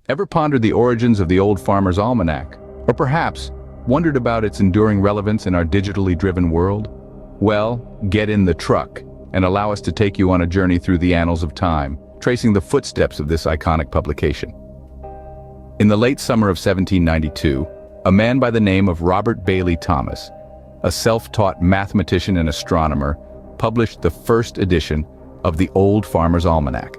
Ever pondered the origins of the old farmer's almanac? Or perhaps wondered about its enduring relevance in our digitally driven world? Well, get in the truck and allow us to take you on a journey through the annals of time, tracing the footsteps of this iconic publication. In the late summer of 1792, a man by the name of Robert Bailey Thomas, a self-taught mathematician and astronomer, published the first edition of the Old Farmer's Almanac.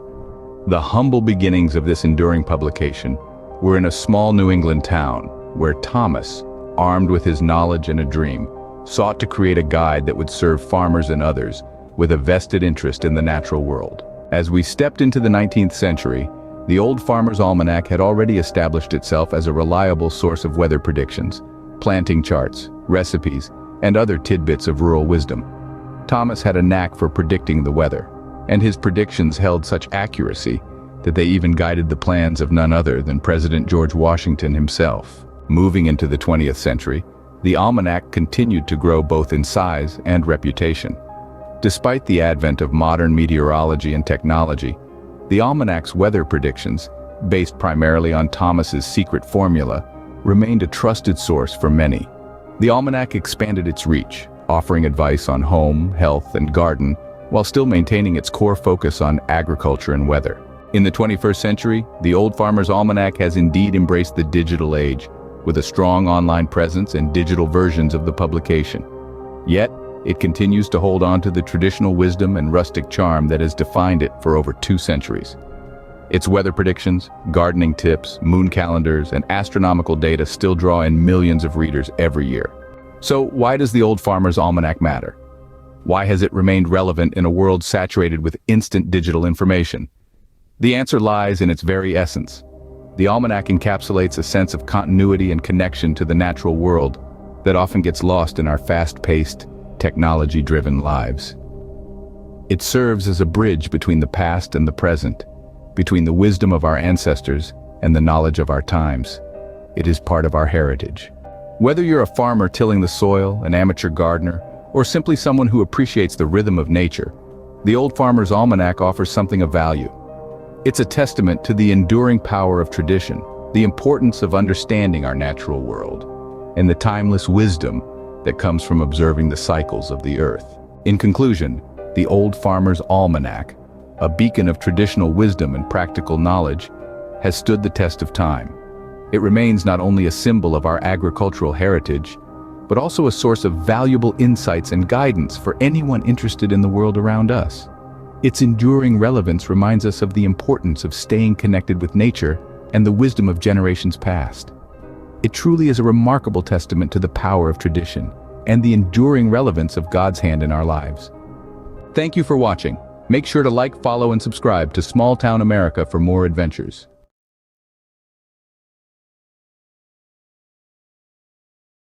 The humble beginnings of this enduring publication were in a small New England town where Thomas, armed with his knowledge and a dream, sought to create a guide that would serve farmers and others with a vested interest in the natural world. As we stepped into the 19th century, the Old Farmer's Almanac had already established itself as a reliable source of weather predictions, planting charts, recipes, and other tidbits of rural wisdom. Thomas had a knack for predicting the weather, and his predictions held such accuracy that they even guided the plans of none other than President George Washington himself. Moving into the 20th century, the almanac continued to grow both in size and reputation. Despite the advent of modern meteorology and technology, the almanac's weather predictions, based primarily on Thomas's secret formula, remained a trusted source for many. The almanac expanded its reach, offering advice on home, health, and garden, while still maintaining its core focus on agriculture and weather. In the 21st century, the Old Farmer's Almanac has indeed embraced the digital age, with a strong online presence and digital versions of the publication. Yet, it continues to hold on to the traditional wisdom and rustic charm that has defined it for over 2 centuries. Its weather predictions, gardening tips, moon calendars, and astronomical data still draw in millions of readers every year. So why does the Old Farmer's Almanac matter? Why has it remained relevant in a world saturated with instant digital information? The answer lies in its very essence. The almanac encapsulates a sense of continuity and connection to the natural world that often gets lost in our fast-paced, technology-driven lives. It serves as a bridge between the past and the present, between the wisdom of our ancestors and the knowledge of our times. It is part of our heritage. Whether you're a farmer tilling the soil, an amateur gardener, or simply someone who appreciates the rhythm of nature, the Old Farmer's Almanac offers something of value. It's a testament to the enduring power of tradition, the importance of understanding our natural world, and the timeless wisdom that comes from observing the cycles of the earth. In conclusion, the Old Farmer's Almanac, a beacon of traditional wisdom and practical knowledge, has stood the test of time. It remains not only a symbol of our agricultural heritage, but also a source of valuable insights and guidance for anyone interested in the world around us. Its enduring relevance reminds us of the importance of staying connected with nature and the wisdom of generations past. It truly is a remarkable testament to the power of tradition and the enduring relevance of God's hand in our lives. Thank you for watching. Make sure to like, follow, and subscribe to Small Town America for more adventures.